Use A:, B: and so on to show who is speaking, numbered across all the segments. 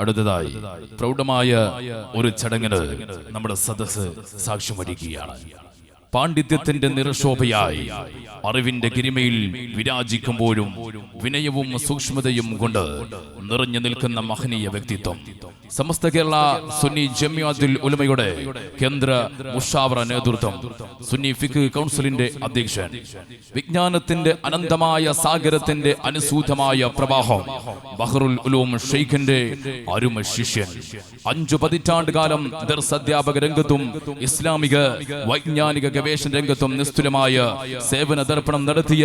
A: അടുത്തതായി പ്രൗഢമായ ഒരു ചടങ്ങിന് നമ്മുടെ സദസ്സ് സാക്ഷ്യം വഹിക്കുകയാണ്. പാണ്ഡിത്യത്തിന്റെ നിറശോഭയായി അറിവിന്റെ ഗരിമയിൽ വിരാജിക്കുമ്പോഴും വിനയവും സൂക്ഷ്മതയും കൊണ്ട് നിറഞ്ഞു നിൽക്കുന്ന മഹനീയ വ്യക്തിത്വം, സമസ്ത കേരള സുന്നി ജമിഅത്തുൽ ഉലമയുടെ കേന്ദ്ര മുഷാവറ നേതൃത്വം, സുന്നി ഫിഖ് കൗൺസിലിന്റെ അധ്യക്ഷൻ, വിജ്ഞാനത്തിന്റെ അനന്തമായ സാഗരത്തിന്റെ അനുസൂതമായ പ്രവാഹം ബഹ്റുൽ ഉലൂം ഷെയ്ഖിന്റെ അരുമ ശിഷ്യൻ, 5 പതിറ്റാണ്ട് കാലം ദർസ് അധ്യാപക രംഗത്തും ഇസ്ലാമിക വൈജ്ഞാനിക ഗവേഷണ രംഗത്തും നിസ്തുലമായ സേവന ദർപ്പണം നടത്തിയ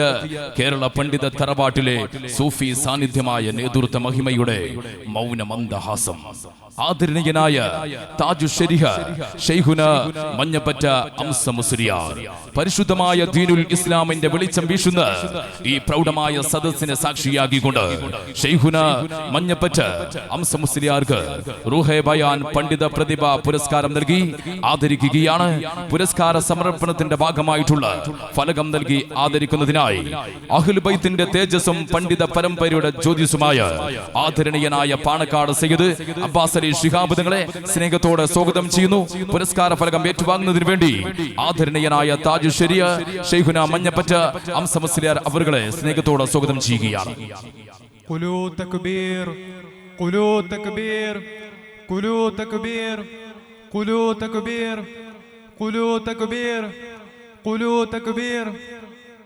A: കേരള പണ്ഡിത തറവാട്ടിലെ സൂഫി സാന്നിധ്യമായ നേതൃത്വ മഹിമയുടെ മൗന മന്ദഹാസം, ആദരണീയനായ താജു ശരീഹ ശൈഖുന മഞ്ഞപ്പറ്റ അംസ മുസ്ലിയാർ, പരിശുദ്ധമായ ദീനുൽ ഇസ്ലാമിന്റെ വെളിച്ചം വീശുന്ന ഈ പ്രൗഢമായ സദസ്സിനെ സാക്ഷിയാക്കിക്കൊണ്ട് ശൈഖുന മഞ്ഞപ്പറ്റ അംസ മുസ്ലിയാർക്ക് റൂഹെ ബയാൻ പണ്ഡിത പ്രതിഭ പുരസ്കാരം നൽകി ആദരിക്കുകയാണ്. പുരസ്കാര സമർപ്പണത്തിന്റെ ഭാഗമായിട്ടുള്ള ഫലകം നൽകി ആദരിക്കുന്നതിനായി അഹ്ലുൽ ബൈത്തിന്റെ തേജസ്സും പണ്ഡിത പരമ്പരയുടെ ജ്യോതിസുമായ ആദരണീയനായ പാണക്കാട് സയ്യിദ് അബ്ബാസ് അലി ശിഹാബ് തങ്ങളെ സ്നേഹത്തോടെ സ്വാഗതം ചെയ്യുന്നു. പുരസ്കാര ഫലകം ഏറ്റുവാങ്ങുന്നതിന് വേണ്ടി ആദരണീയനായ താജു ശരിയ ശൈഖുന മഞ്ഞപ്പറ്റ അംസ മുസ്ലിയാർ അവരുടെ സ്നേഹത്തോടെ സ്വാഗതം ചെയ്യുകയാണ്.
B: ഖുലൂ തക്ബീർ, ഖുലൂ തക്ബീർ, ഖുലൂ തക്ബീർ, ഖുലൂ തക്ബീർ, ഖുലൂ തക്ബീർ, ഖുലൂ തക്ബീർ,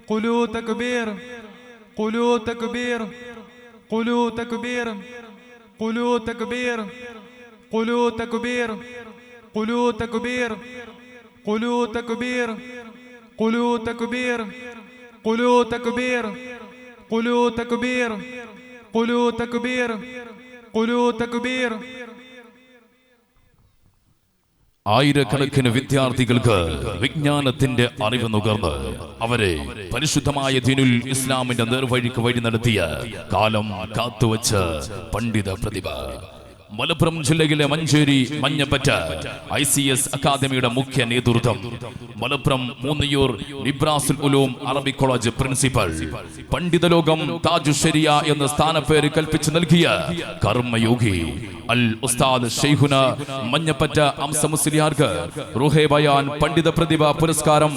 B: ഖുലൂ തക്ബീർ, ഖുലൂ തക്ബീർ, ഖുലൂ തക്ബീർ, ഖുലൂ തക്ബീർ, ഖുലൂ തക്ബീർ, ഖുലൂ തക്ബീർ, ഖുലൂ തക്ബീർ, ഖുലൂ തക്ബീർ, ഖുലൂ തക്ബീർ, ഖുലൂ തക്ബീർ, ഖുലൂ തക്ബീർ, ഖുലൂ തക്ബീർ.
A: ആയിരക്കണക്കിന് വിദ്യാർത്ഥികൾക്ക് വിജ്ഞാനത്തിന്റെ അറിവ് നുകർന്ന് അവരെ പരിശുദ്ധമായ ദീനുൽ ഇസ്ലാമിന്റെ നേർവഴിക്ക് വഴി നടത്തിയ കാലം കാത്തുവച്ച പണ്ഡിത പ്രതിഭ, മലപ്പുറം ജില്ലയിലെ മഞ്ചേരി മഞ്ഞപ്പറ്റ ICS അക്കാദമിയുടെ മുഖ്യ നേതൃത്വം, Malappuram Moonniyur Nibrasul Uloom Arabic college principal, പണ്ഡിത ലോകം താജു ശരിയ എന്ന സ്ഥാനപ്പേര് കൽപ്പിച്ചു നൽകിയ കർമ്മയോഗി അൽ ഉസ്താദ് ശൈഖുന മഞ്ഞപ്പറ്റ അംസ മുസ്ലിയാർക്ക് റൂഹെ ബയാൻ പണ്ഡിത പ്രതിഭ പുരസ്കാരം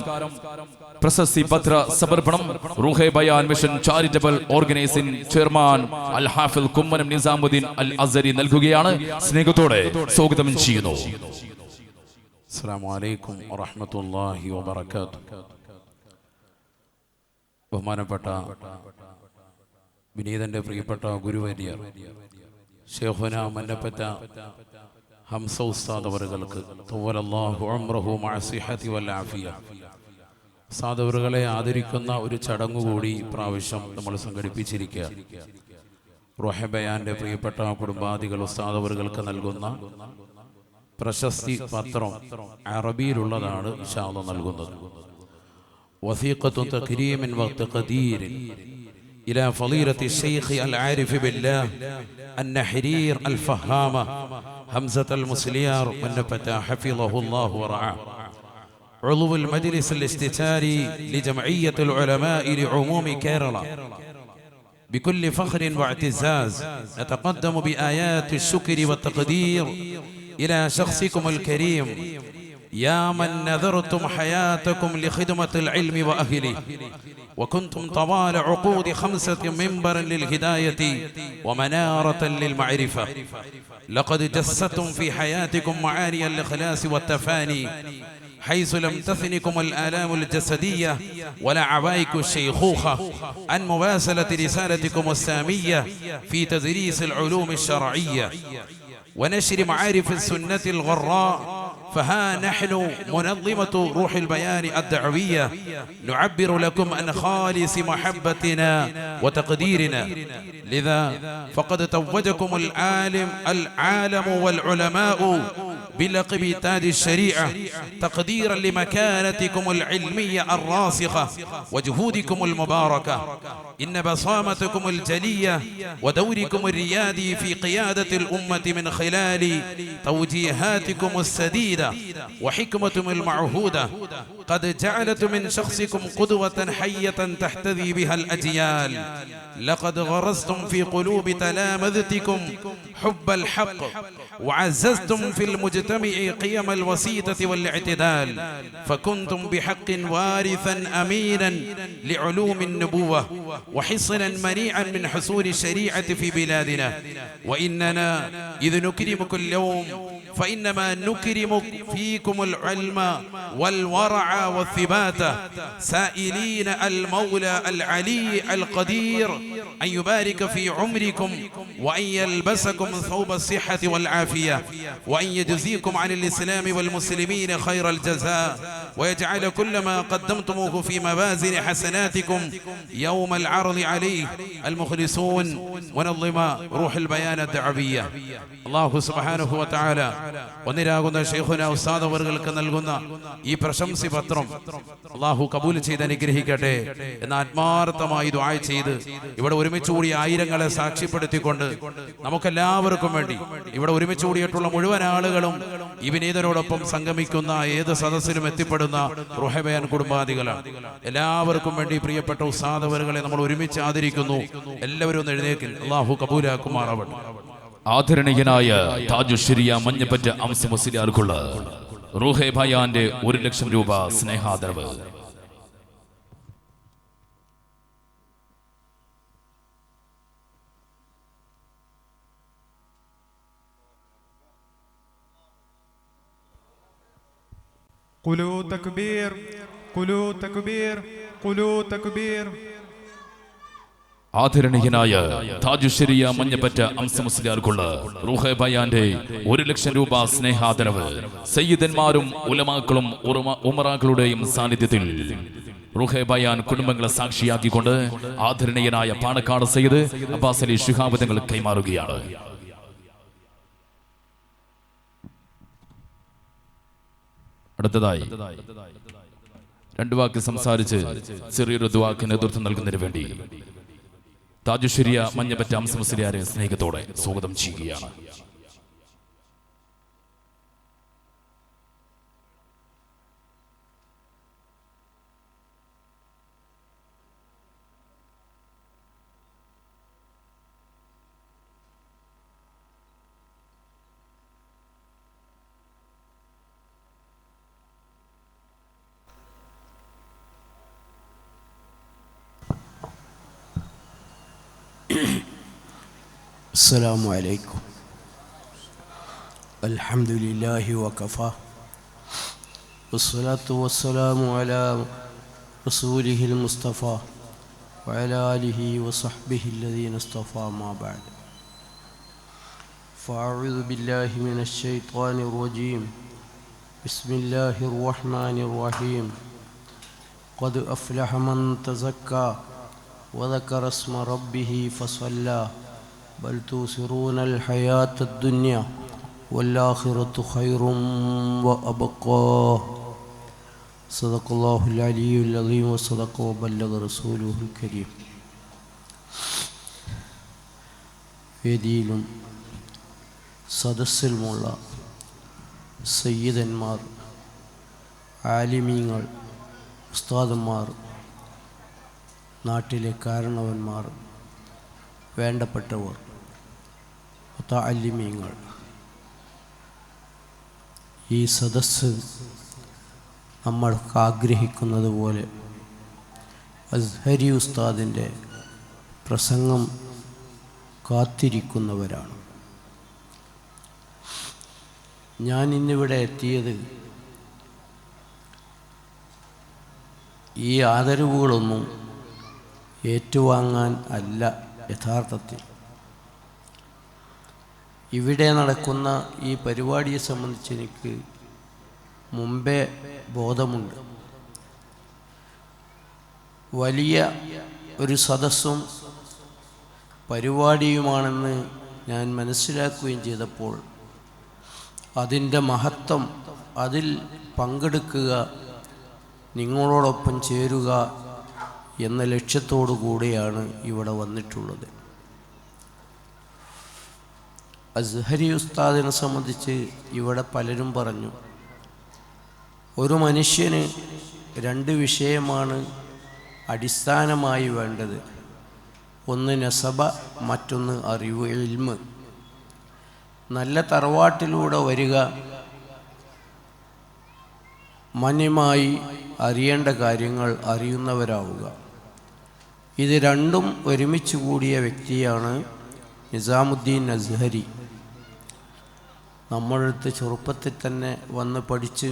A: പ്രശസ്തി പത്ര സമർപ്പണം റൂഹെ ബയാൻ മിഷൻ ചാരിറ്റബിൾ ഓർഗനൈസിംഗ് ചെയർമാൻ അൽ ഹാഫിൽ കുമ്മനം നിസാമുദ്ദീൻ അൽ അസരി നൽകുകയാണ്. സ്നേഹത്തോടെ സ്വാഗതം ചെയ്യുന്നു.
C: അസ്സലാമു അലൈക്കും വറഹ്മത്തുള്ളാഹി വബറകാതുഹു. ബഹുമാനപ്പെട്ട വിനീതന്റെ പ്രിയപ്പെട്ട ഗുരുവര്യർ ശൈഖുന മഞ്ഞപ്പറ്റ ഹംസ ഉസ്താദ് അവറുകൾക്ക് തവല്ലല്ലാഹു ഉംറഹു മഅ സിഹത്തി വൽ ആഫിയ ഉസ്താദ് അവറുകളെ ആദരിക്കുന്ന ഒരു ചടങ്ങുകൂടി പ്രാവശ്യം നമ്മൾ സംഘടിപ്പിച്ചിരിക്കുക. റൂഹെ ബയാന്റെ പ്രിയപ്പെട്ട കുടുംബാദികൾ ഉസ്താദ് അവറുകൾക്ക് നൽകുന്ന പ്രശസ്തി പത്രം അറബിയിലുള്ളതാണ് ഇൻഷാ അല്ലാഹ് നൽകുന്നത്. വസീഖത്തു തക്രീമിൻ വതഖദീർ إلى فضيلة الشيخ العارف بالله النحرير الفهامة همزة المسليار والنبت حفظه الله ورعاه، عضو المجلس الاستشاري لجمعية العلماء لعموم كيرلا. بكل فخر واعتزاز نتقدم بآيات الشكر والتقدير إلى شخصكم الكريم يا من نذرتم حياتكم لخدمة العلم وأهله، وكنتم طوال عقود 5 منبرا للهداية ومنارة للمعرفة. لقد جسدتم في حياتكم معاني الإخلاص والتفاني، حيث لم تثنكم الآلام الجسدية ولا عوائق الشيخوخة عن مواصلة رسالتكم السامية في تدريس العلوم الشرعية ونشر معارف السنة الغراء. فها نحن منظمة روح البيان الدعوية نعبر لكم عن خالص محبتنا وتقديرنا، لذا فقد توجكم العالم والعلماء بلقب تاج الشريعة تقديرا لمكانتكم العلمية الراسخة وجهودكم المباركة. إن بصامتكم الجلية ودوركم الريادي في قيادة الأمة من خلال توجيهاتكم السديدة وحكمتكم المعهودة قد جعلت من شخصكم قدوة حية تحتذي بها الأجيال. لقد غرستم في قلوب تلامذتكم حب الحق وعززتم في المجتمع قيم الوسيطة والاعتدال، فكنتم بحق وارثا أمينا لعلوم النبوة وحصنا منيعا من حصول الشريعة في بلادنا. وإننا إذ نكرمكم اليوم فإنما نكرم فيكم العلم والورع والثبات، سائلين المولى العلي القدير أن يبارك في عمركم وأن يلبسكم ثوب الصحة والعافية وأن يجزيكم عن الإسلام والمسلمين خير الجزاء ويجعل كل ما قدمتموه في موازين حسناتكم يوم العرض عليه. المخلصون منظم روح البيان الدعوية. الله سبحانه وتعالى ഒന്നിരാകുന്ന ശൈഖുന ഉസ്താദ് അവർക്ക് നൽകുന്ന ഈ പ്രശംസി പത്രം അള്ളാഹു കബൂൽ ചെയ്ത് അനുഗ്രഹിക്കട്ടെ എന്ന് ആത്മാർത്ഥമായി ദുആ ചെയ്ത് ഇവിടെ ഒരുമിച്ച് കൂടി ആയിരങ്ങളെ സാക്ഷ്യപ്പെടുത്തിക്കൊണ്ട് നമുക്കെല്ലാവർക്കും വേണ്ടി ഇവിടെ ഒരുമിച്ച് കൂടിയിട്ടുള്ള മുഴുവൻ ആളുകളും ഈ വിനീതനോടൊപ്പം സംഗമിക്കുന്ന ഏത് സദസ്സിലും എത്തിപ്പെടുന്ന റൂഹ് ബയാൻ കുടുംബാദികളാണ്. എല്ലാവർക്കും വേണ്ടി പ്രിയപ്പെട്ട ഉസ്താദ് അവരെ നമ്മൾ ഒരുമിച്ച് ആദരിക്കുന്നു. എല്ലാവരും ഒന്ന് എഴുന്നേൽക്കുക. അള്ളാഹു കബൂലാക്കുമാറാവട്ടെ.
A: ആദരണീയനായ താജുശ്ശേരിയ മഞ്ഞപ്പറ്റ അംസ മുസ്ലിയാർക്കുള്ള റൂഹെ ബയാന്റെ 1 ലക്ഷം രൂപ സ്നേഹാദരവ്.
B: قولوا تكبير قولوا تكبير قولوا تكبير.
A: ആദരണീയനായ താജുശ്ശേരിയ മഞ്ഞപ്പറ്റ അംസ മുസ്ലിയാർക്കുള്ള റൂഹെ ബയാന്റെ 1 ലക്ഷം രൂപ സ്നേഹാദരവ്. സയ്യിദന്മാരും ഉലമാക്കളും ഉമറാക്കളുടെയും സാന്നിധ്യത്തിൽ റൂഹെ ബയാൻ കുടുംബങ്ങളെ സാക്ഷിയാക്കിക്കൊണ്ട് ആദരണീയനായ പാണക്കാട് സയ്യിദ് അബ്ബാസ് അലി ശിഹാബ് തങ്ങൾ കൈമാറുകയാണ്. അടുത്തതായി 2 വാക്ക് സംസാരിച്ച് ചെറിയൊരു ദുആക്ക് നേതൃത്വം നൽകുന്നതിന് വേണ്ടി താജുശ്ശേരിയ മഞ്ഞപ്പറ്റ അംസ മുസ്ലിയാരെ സ്നേഹത്തോടെ സ്വാഗതം ചെയ്യുകയാണ്.
D: السلام عليكم. الحمد لله وكفى والصلاة والسلام على رسوله المصطفى وعلى آله وصحبه الذين اصطفى ما بعد. فأعوذ بالله من الشيطان الرجيم. بسم الله الرحمن الرحيم. قد أفلح من تزكى وذكر اسم ربه فصلى بل توثرون الحياة الدنيا والآخرة خير وأبقى. صدق الله العلي العظيم وصدق وبلغ رسوله الكريم. വേദിയിലും സദസ്സിലുമുള്ള സയ്യിദന്മാർ, ആലിമീങ്ങൾ, ഉസ്താദന്മാർ, നാട്ടിലെ കാരണവന്മാർ, വേണ്ടപ്പെട്ടവർ, മുതഅല്ലിമീങ്ങൾ, ഈ സദസ്സ് നമ്മൾക്ക് ആഗ്രഹിക്കുന്നത് പോലെ അസ്ഹരി ഉസ്താദിൻ്റെ പ്രസംഗം കാത്തിരിക്കുന്നവരാണ്. ഞാൻ ഇന്നിവിടെ എത്തിയത് ഈ ആദരവുകളൊന്നും ഏറ്റുവാങ്ങാൻ അല്ല. യഥാർത്ഥത്തിൽ ഇവിടെ നടക്കുന്ന ഈ പരിപാടിയെ സംബന്ധിച്ച് എനിക്ക് മുമ്പേ ബോധമുണ്ട്. വലിയ ഒരു സദസ്സും പരിപാടിയുമാണെന്ന് ഞാൻ മനസ്സിലാക്കുകയും ചെയ്തപ്പോൾ അതിൻ്റെ മഹത്വം, അതിൽ പങ്കെടുക്കുക, നിങ്ങളോടൊപ്പം ചേരുക എന്ന ലക്ഷ്യത്തോടു കൂടിയാണ് ഇവിടെ വന്നിട്ടുള്ളത്. അസ്ഹരി ഉസ്താദിനെ സംബന്ധിച്ച് ഇവിടെ പലരും പറഞ്ഞു, ഒരു മനുഷ്യന് 2 വിഷയമാണ് അടിസ്ഥാനമായി വേണ്ടത്. ഒന്ന് നസബ, മറ്റൊന്ന് അറിവ്, ഇൽമ്. നല്ല തറവാട്ടിലൂടെ വരിക, മാന്യമായി അറിയേണ്ട കാര്യങ്ങൾ അറിയുന്നവരാവുക. ഇത് രണ്ടും ഒരുമിച്ച് കൂടിയ വ്യക്തിയാണ് നിസാമുദ്ദീൻ അസ്ഹരി. നമ്മളടുത്ത് ചെറുപ്പത്തിൽ തന്നെ വന്ന് പഠിച്ച്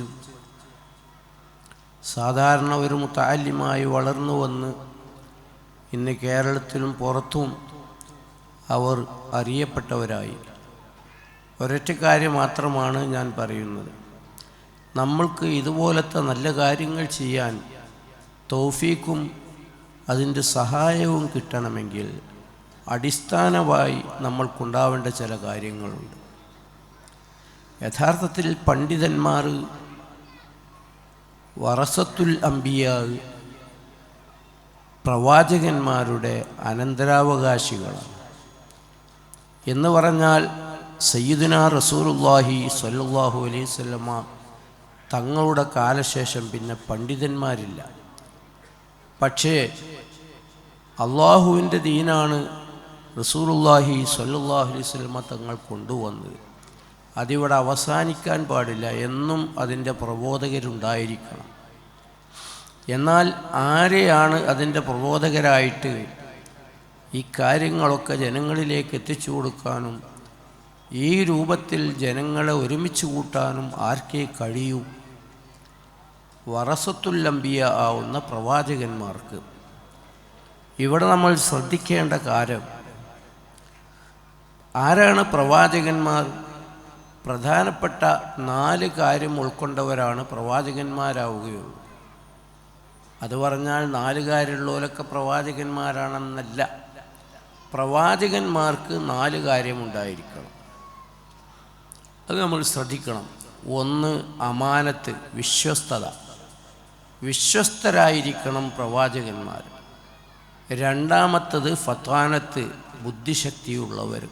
D: സാധാരണ ഒരു മുതഅല്ലിമായി വളർന്നു വന്ന് ഇന്ന് കേരളത്തിലും പുറത്തും അവർ അറിയപ്പെട്ടവരായി. ഒരൊറ്റ കാര്യം മാത്രമാണ് ഞാൻ പറയുന്നത്, നമ്മൾക്ക് ഇതുപോലത്തെ നല്ല കാര്യങ്ങൾ ചെയ്യാൻ തൗഫീഖും അതിൻ്റെ സഹായവും കിട്ടണമെങ്കിൽ അടിസ്ഥാനമായി നമ്മൾക്കുണ്ടാവേണ്ട ചില കാര്യങ്ങളുണ്ട്. യഥാർത്ഥത്തിൽ പണ്ഡിതന്മാർ വറസത്തുൽ അംബിയാ, പ്രവാചകന്മാരുടെ അനന്തരാവകാശികളാണ്. എന്ന് പറഞ്ഞാൽ സയ്യിദുനാ റസൂലുള്ളാഹി സ്വല്ലല്ലാഹു അലൈഹി വസല്ലമ തങ്ങളുടെ കാലശേഷം പിന്നെ പണ്ഡിതന്മാരില്ല. പക്ഷേ അള്ളാഹുവിൻ്റെ ദീനാണ് റസൂലുള്ളാഹി സ്വല്ലല്ലാഹു അലൈഹി വസല്ലമ തങ്ങൾ കൊണ്ടുവന്നത്. അതിവിടെ അവസാനിക്കാൻ പാടില്ല, എന്നും അതിൻ്റെ പ്രബോധകരുണ്ടായിരിക്കണം. എന്നാൽ ആരെയാണ് അതിൻ്റെ പ്രബോധകരായിട്ട് ഈ കാര്യങ്ങളൊക്കെ ജനങ്ങളിലേക്ക് എത്തിച്ചു കൊടുക്കാനും ഈ രൂപത്തിൽ ജനങ്ങളെ ഒരുമിച്ച് കൂട്ടാനും ആർക്കേ കഴിയൂ? വറസത്തുൽ അംബിയ ആവുന്ന പ്രവാചകന്മാർക്ക്. ഇവിടെ നമ്മൾ ശ്രദ്ധിക്കേണ്ട കാര്യം, ആരാണ് പ്രവാചകന്മാർ? പ്രധാനപ്പെട്ട 4 കാര്യം ഉൾക്കൊണ്ടവരാണ് പ്രവാചകന്മാരാവുകയുള്ളൂ. അത് പറഞ്ഞാൽ 4 കാര്യമുള്ളവരൊക്കെ പ്രവാചകന്മാരാണെന്നല്ല. പ്രവാചകന്മാർക്ക് 4 കാര്യമുണ്ടായിരിക്കണം. അത് നമ്മൾ ശ്രദ്ധിക്കണം. ഒന്ന് അമാനത്ത്, വിശ്വസ്തത. വിശ്വസ്തരായിരിക്കണം പ്രവാചകന്മാർ. രണ്ടാമത്തത് ഫത്താനത്ത്, ബുദ്ധിശക്തിയുള്ളവർ.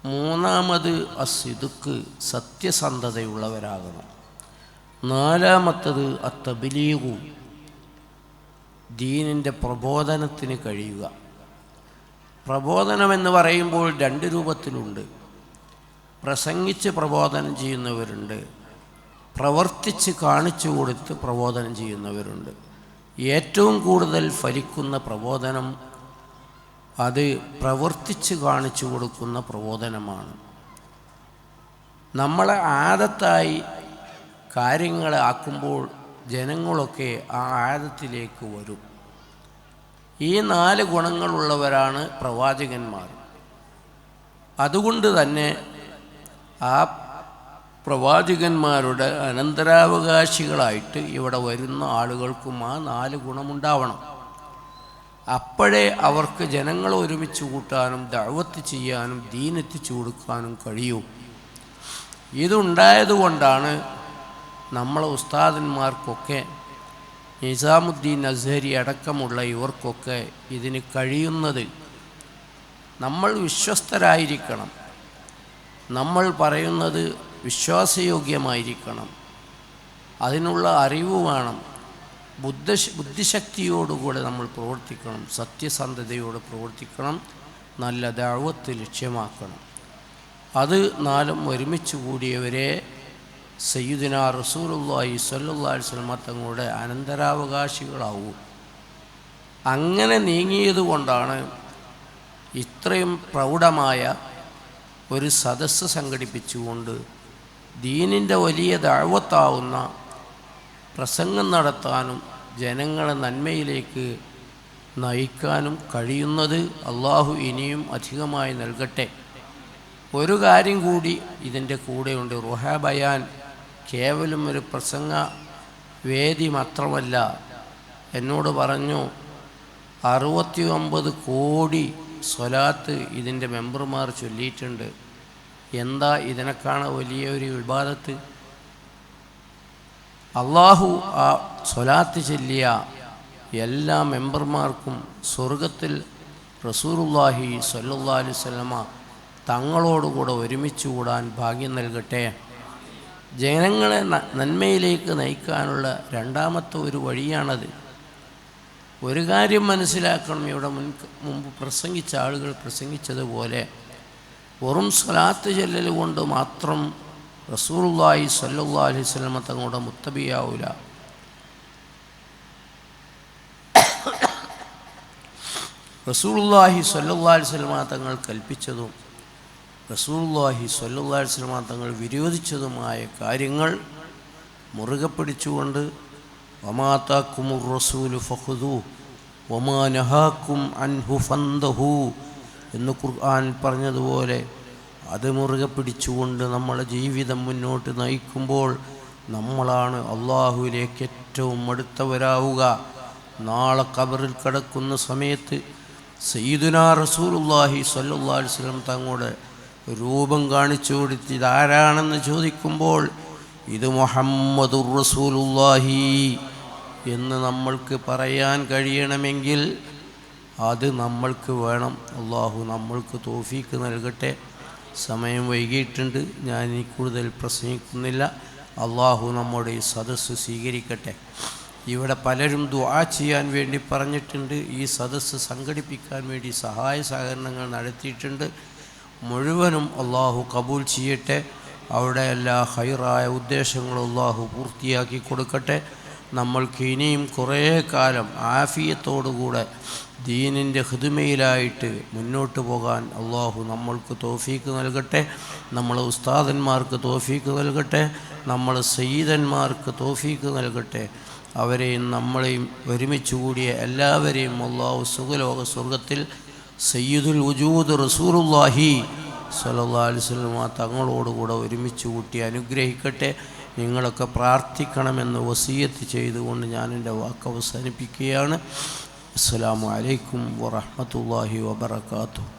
D: മൂന്നാമത് അസ്സിദുക്ക്, സത്യസന്ധതയുള്ളവരാകണം. നാലാമത്തത് അത്തബ്ലീഗു, ദീനിൻ്റെ പ്രബോധനത്തിന് കഴിയുക. പ്രബോധനമെന്ന് പറയുമ്പോൾ 2 രൂപത്തിലുണ്ട്. പ്രസംഗിച്ച് പ്രബോധനം ചെയ്യുന്നവരുണ്ട്, പ്രവർത്തിച്ച് കാണിച്ചു കൊടുത്ത് പ്രബോധനം ചെയ്യുന്നവരുണ്ട്. ഏറ്റവും കൂടുതൽ ഫലിക്കുന്ന പ്രബോധനം അത് പ്രവർത്തിച്ച് കാണിച്ചു കൊടുക്കുന്ന പ്രബോധനമാണ്. നമ്മളെ ആദത്തായി കാര്യങ്ങളെ ആക്കുമ്പോൾ ജനങ്ങളൊക്കെ ആ ആദത്തിലേക്ക് വരും. ഈ 4 ഗുണങ്ങളുള്ളവരാണ് പ്രവാചകന്മാർ. അതുകൊണ്ട് തന്നെ ആ പ്രവാചകന്മാരുടെ അനന്തരാവകാശികളായിട്ട് ഇവിടെ വരുന്ന ആളുകൾക്കും ആ 4 ഗുണമുണ്ടാവണം. അപ്പോഴേ അവർക്ക് ജനങ്ങളെ ഒരുമിച്ച് കൂട്ടാനും ദഅവത്ത് ചെയ്യാനും ദീനെത്തിച്ചു കൊടുക്കാനും കഴിയും. ഇതുണ്ടായതുകൊണ്ടാണ് നമ്മളെ ഉസ്താദന്മാർക്കൊക്കെ, നിസാമുദ്ദീൻ അസ്ഹരി അടക്കമുള്ള ഇവർക്കൊക്കെ ഇതിന് കഴിയുന്നത്. നമ്മൾ വിശ്വസ്തരായിരിക്കണം, നമ്മൾ പറയുന്നത് വിശ്വാസയോഗ്യമായിരിക്കണം, അതിനുള്ള അറിവ് വേണം, ബുദ്ധിശക്തിയോടുകൂടെ നമ്മൾ പ്രവർത്തിക്കണം, സത്യസന്ധതയോടെ പ്രവർത്തിക്കണം, നല്ല ദഅവത്ത് ലക്ഷ്യമാക്കണം. അത് 4 ഒരുമിച്ച് കൂടിയവരെ സയ്യിദുനാ റസൂലുള്ളാഹി സ്വല്ലല്ലാഹു അലൈഹി വസല്ലം തങ്ങളുടെ അനന്തരാവകാശികളാവും. അങ്ങനെ നീങ്ങിയത് കൊണ്ടാണ് ഇത്രയും പ്രൗഢമായ ഒരു സദസ്സ് സംഘടിപ്പിച്ചുകൊണ്ട് ദീനിൻ്റെ വലിയ ദഅവത്താവുന്ന പ്രസംഗം നടത്താനും ജനങ്ങളെ നന്മയിലേക്ക് നയിക്കാനും കഴിയുന്നത്. അള്ളാഹു ഇനിയും അധികമായി നൽകട്ടെ. ഒരു കാര്യം കൂടി ഇതിൻ്റെ കൂടെയുണ്ട്. റുഹ ബയാൻ കേവലം ഒരു പ്രസംഗ വേദി മാത്രമല്ല. എന്നോട് പറഞ്ഞു 69 കോടി സ്വലാത്ത് ഇതിൻ്റെ മെമ്പർമാർ ചൊല്ലിയിട്ടുണ്ട്. എന്താ ഇതിനെക്കാണ് വലിയൊരു ഇബാദത്ത്? അള്ളാഹു ആ സ്വലാത്ത് ചൊല്ലിയ എല്ലാ മെമ്പർമാർക്കും സ്വർഗത്തിൽ റസൂലുള്ളാഹി സ്വല്ലല്ലാഹു അലൈഹി വസല്ലമ തങ്ങളോടുകൂടെ ഒരുമിച്ച് കൂടാൻ ഭാഗ്യം നൽകട്ടെ. ജനങ്ങളെ നന്മയിലേക്ക് നയിക്കാനുള്ള രണ്ടാമത്തെ ഒരു വഴിയാണത്. ഒരു കാര്യം മനസ്സിലാക്കണം, ഇവിടെ മുമ്പ് പ്രസംഗിച്ച ആളുകൾ പ്രസംഗിച്ചതുപോലെ വെറും സ്വലാത്ത് ചൊല്ലൽ കൊണ്ട് മാത്രം റസൂലുള്ളാഹി സ്വല്ലല്ലാഹു അലൈഹി വസല്ലമ തങ്ങളുടെ മുത്തബിയാവൂല. റസൂലുള്ളാഹി സ്വല്ലല്ലാഹു അലൈഹി വസല്ലമ തങ്ങൾ കൽപ്പിച്ചതും റസൂലുള്ളാഹി സ്വല്ലല്ലാഹു അലൈഹി വസല്ലമ തങ്ങൾ വിരോധിച്ചതുമായ കാര്യങ്ങൾ മുറുകെ പിടിച്ചുകൊണ്ട് വമാ താക്കുമുർ റസൂലു ഫഖുദൂ വമാ നഹാക്കും അൻഹു ഫന്തഹൂ എന്ന് ഖുർആൻ പറഞ്ഞതുപോലെ അത് മുറുകെ പിടിച്ചുകൊണ്ട് നമ്മളെ ജീവിതം മുന്നോട്ട് നയിക്കുമ്പോൾ നമ്മളാണ് അള്ളാഹുവിലേക്ക് ഏറ്റവും അടുത്തവരാവുക. നാളെ ഖബറിൽ കിടക്കുന്ന സമയത്ത് സയ്യിദുനാ റസൂലുള്ളാഹി സ്വല്ലല്ലാഹു അലൈഹി വസല്ലം തങ്ങളുടെ രൂപം കാണിച്ചു കൊടുത്ത് ഇതാരാണെന്ന് ചോദിക്കുമ്പോൾ ഇത് മുഹമ്മദുർ റസൂലുള്ളാഹി എന്ന് നമ്മൾക്ക് പറയാൻ കഴിയണമെങ്കിൽ അത് നമ്മൾക്ക് വേണം. അള്ളാഹു നമ്മൾക്ക് തൗഫീക്ക് നൽകട്ടെ. സമയം വൈകിയിട്ടുണ്ട്, ഞാൻ ഇനി കൂടുതൽ പ്രസംഗിക്കുന്നില്ല. അള്ളാഹു നമ്മുടെ ഈ സദസ്സ് സ്വീകരിക്കട്ടെ. ഇവിടെ പലരും ദുആ ചെയ്യാൻ വേണ്ടി പറഞ്ഞിട്ടുണ്ട്. ഈ സദസ്സ് സംഘടിപ്പിക്കാൻ വേണ്ടി സഹായ സഹകരണങ്ങൾ നടത്തിയിട്ടുണ്ട്. മുഴുവനും അള്ളാഹു കബൂൽ ചെയ്യട്ടെ. അവിടെ എല്ലാ ഹൈറായ ഉദ്ദേശങ്ങളും അള്ളാഹു പൂർത്തിയാക്കി കൊടുക്കട്ടെ. നമ്മൾക്ക് ഇനിയും കുറേ കാലം ആഫിയത്തോടുകൂടെ ദീനിൻ്റെ ഖിദ്മയിലായിട്ട് മുന്നോട്ട് പോകാൻ അള്ളാഹു നമ്മൾക്ക് തൗഫീക്ക് നൽകട്ടെ. നമ്മളെ ഉസ്താദന്മാർക്ക് തൗഫീക്ക് നൽകട്ടെ. നമ്മളെ സയ്യിദന്മാർക്ക് തൗഫീക്ക് നൽകട്ടെ. അവരെയും നമ്മളെയും ഒരുമിച്ച് കൂടിയ എല്ലാവരെയും അള്ളാഹു സുഖലോക സ്വർഗത്തിൽ സയ്യിദുൽ വജൂദ് റസൂലുള്ളാഹി സ്വല്ലല്ലാഹു അലൈഹി വസല്ലം തങ്ങളോടുകൂടെ ഒരുമിച്ച് കൂട്ടി അനുഗ്രഹിക്കട്ടെ. നിങ്ങളൊക്കെ പ്രാർത്ഥിക്കണമെന്ന് വസിയത്ത് ചെയ്തുകൊണ്ട് ഞാൻ എൻ്റെ വാക്ക് അവസാനിപ്പിക്കുകയാണ്. അസ്സലാമു അലൈക്കും വറഹ്മത്തുള്ളാഹി വബറകാതുഹു.